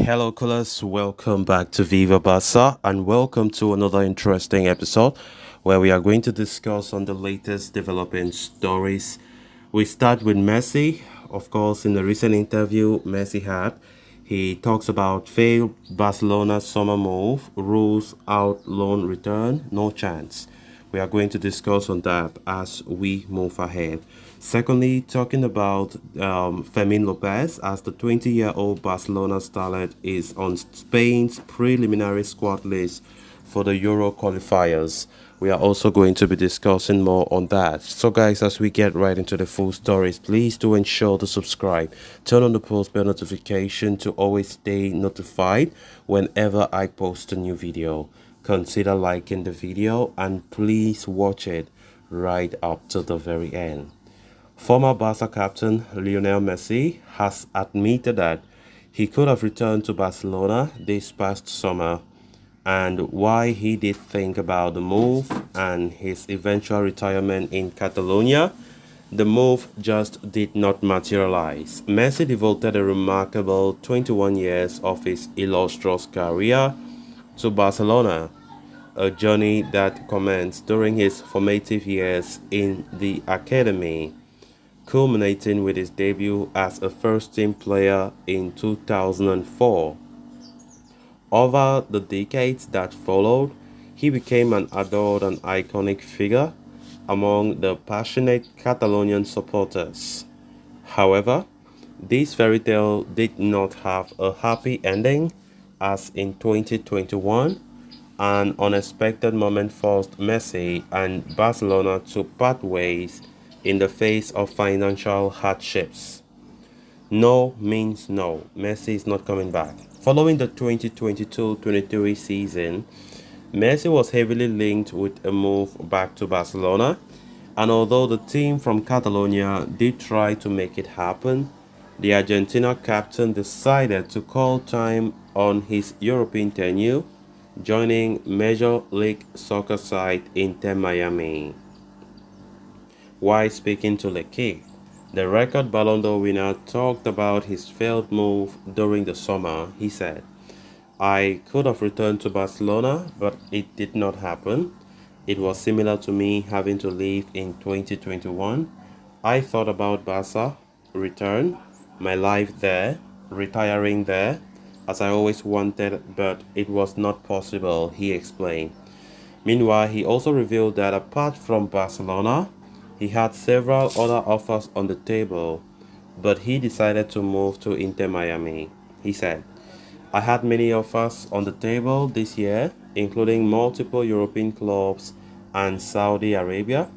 Hello, callers. Welcome back to Viva Barca, and welcome to another interesting episode where we are going to discuss on the latest developing stories. We start with Messi. Of course, in the recent interview Messi had, he talks about failed Barcelona summer move, rules out loan return, no chance. We are going to discuss on that as we move ahead. Secondly, talking about Fermin Lopez, as the 20-year-old Barcelona starlet is on Spain's preliminary squad list for the Euro qualifiers. We are also going to be discussing more on that. So guys, as we get right into the full stories, please do ensure to subscribe. Turn on the post bell notification to always stay notified whenever I post a new video. Consider liking the video and please watch it right up to the very end. Former Barca captain Lionel Messi has admitted that he could have returned to Barcelona this past summer, and why he did think about the move and his eventual retirement in Catalonia. The move just did not materialize. Messi devoted a remarkable 21 years of his illustrious career to Barcelona, a journey that commenced during his formative years in the academy, culminating with his debut as a first-team player in 2004. Over the decades that followed, he became an adored and iconic figure among the passionate Catalonian supporters. However, this fairy tale did not have a happy ending, as in 2021, an unexpected moment forced Messi and Barcelona to part ways in the face of financial hardships. No means no. Messi is not coming back. Following the 2022-23 season, Messi was heavily linked with a move back to Barcelona, and although the team from Catalonia did try to make it happen, the Argentina captain decided to call time on his European tenure, joining Major League Soccer side Inter Miami. While speaking to L'Equipe, the record Ballon d'Or winner talked about his failed move during the summer. He said, "I could have returned to Barcelona, but it did not happen. It was similar to me having to leave in 2021. I thought about Barca, return, my life there, retiring there, as I always wanted, but it was not possible," he explained. Meanwhile, he also revealed that apart from Barcelona, he had several other offers on the table, but he decided to move to Inter Miami. He said, "I had many offers on the table this year, including multiple European clubs and Saudi Arabia.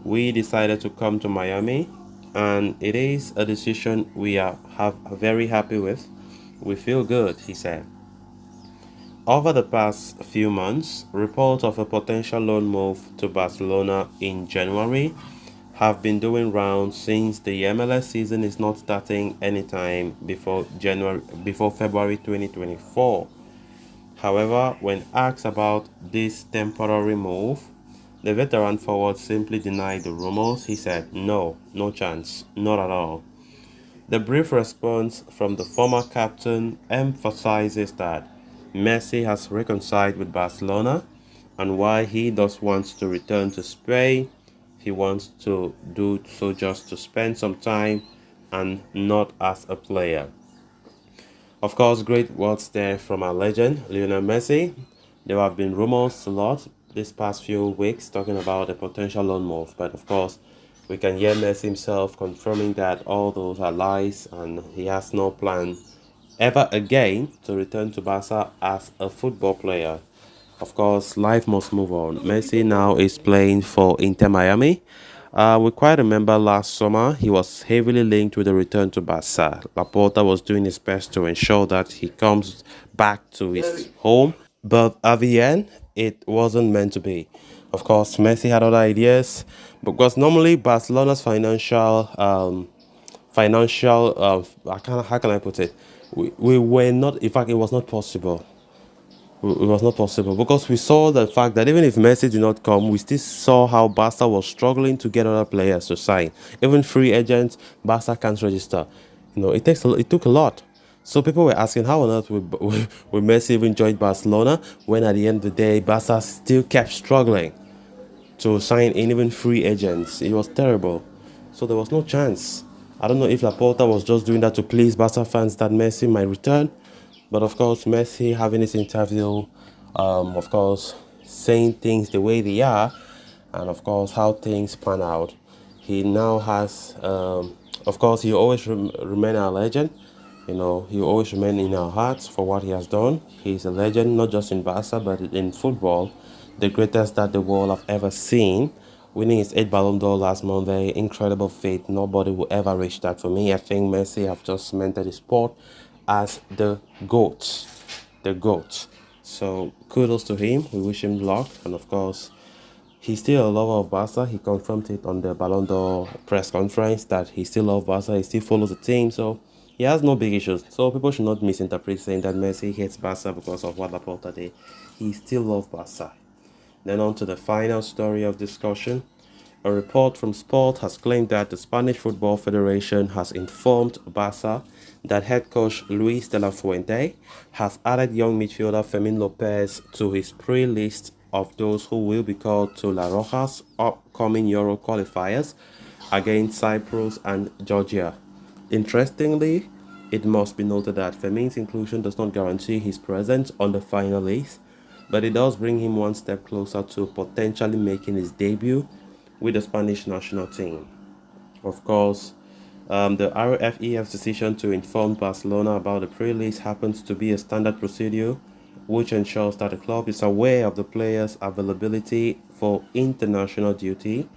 We decided to come to Miami, and it is a decision we are very happy with. We feel good," he said. Over the past few months, reports of a potential loan move to Barcelona in January have been doing rounds, since the MLS season is not starting anytime before February 2024. However, when asked about this temporary move, the veteran forward simply denied the rumors. He said, no chance, not at all." The brief response from the former captain emphasizes that Messi has reconciled with Barcelona, and while he does want to return to Spain, he wants to do so just to spend some time and not as a player. Of course, great words there from our legend, Lionel Messi. There have been rumors a lot this past few weeks talking about a potential loan move, but of course, we can hear Messi himself confirming that all those are lies and he has no plan ever again to return to Barca as a football player. Of course, life must move on. Messi now is playing for Inter Miami. We quite remember last summer he was heavily linked with a return to Barca. Laporta was doing his best to ensure that he comes back to his home, but at the end, it wasn't meant to be. Of course, Messi had other ideas, because normally Barcelona's how can I put it? We were not. In fact, it was not possible. It was not possible because we saw the fact that even if Messi did not come, we still saw how Barca was struggling to get other players to sign. Even free agents, Barca can't register. It took a lot. So people were asking how on earth would Messi even join Barcelona when at the end of the day Barca still kept struggling to sign in even free agents. It was terrible. So there was no chance. I don't know if Laporta was just doing that to please Barca fans that Messi might return. But of course, Messi having his interview, of course, saying things the way they are, and of course, how things pan out. He now has, of course, he always remain our legend. You know, he will always remain in our hearts for what he has done. He's a legend, not just in Barca, but in football. The greatest that the world have ever seen. Winning his 8th Ballon d'Or last Monday, incredible feat. Nobody will ever reach that for me. I think Messi have just cemented his sport as the GOAT. The GOAT. So kudos to him. We wish him luck. And of course, he's still a lover of Barca. He confirmed it on the Ballon d'Or press conference that he still loves Barca. He still follows the team. So he has no big issues. So people should not misinterpret saying that Messi hates Barca because of what Laporta did. He still loves Barca. Then on to the final story of discussion. A report from Sport has claimed that the Spanish Football Federation has informed Barca that head coach Luis de la Fuente has added young midfielder Fermin Lopez to his pre-list of those who will be called to La Roja's upcoming Euro qualifiers against Cyprus and Georgia. Interestingly, it must be noted that Fermin's inclusion does not guarantee his presence on the final list, but it does bring him one step closer to potentially making his debut with the Spanish national team. Of course, the RFEF's decision to inform Barcelona about the pre-list happens to be a standard procedure which ensures that the club is aware of the players' availability for international duty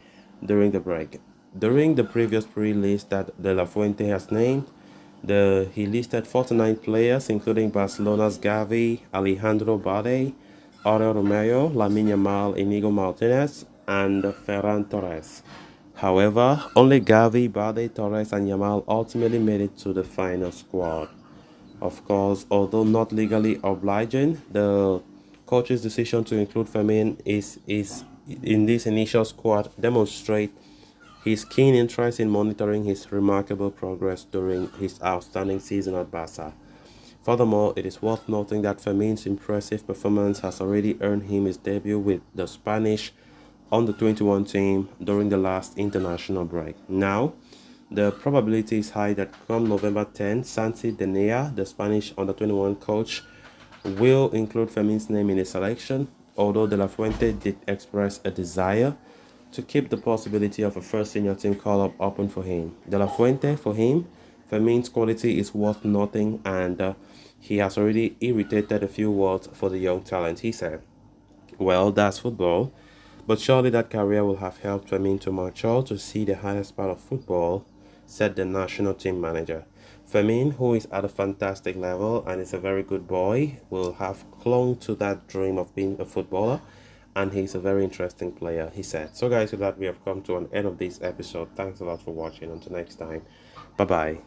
during the break. During the previous pre-list that De La Fuente has named, he listed 49 players, including Barcelona's Gavi, Alejandro Balde, Aurel Romeo, Lamine Yamal, Inigo Martinez, and Ferran Torres. However, only Gavi, Balde, Torres, and Yamal ultimately made it to the final squad. Of course, although not legally obliging, the coach's decision to include Fermin is in this initial squad demonstrate his keen interest in monitoring his remarkable progress during his outstanding season at Barca. Furthermore, it is worth noting that Fermin's impressive performance has already earned him his debut with the Spanish under-21 team during the last international break. Now, the probability is high that come November 10, Santi Denea, the Spanish under-21 coach, will include Fermin's name in his selection, although De La Fuente did express a desire to keep the possibility of a first senior team call-up open for him. De La Fuente, for him, Fermin's quality is worth noting, and he has already irritated a few words for the young talent, he said. Well, that's football, but surely that career will have helped Fermin to mature to see the highest part of football, said the national team manager. Fermin, who is at a fantastic level and is a very good boy, will have clung to that dream of being a footballer, and he's a very interesting player, he said. So guys, with that, we have come to an end of this episode. Thanks a lot for watching. Until next time, bye bye.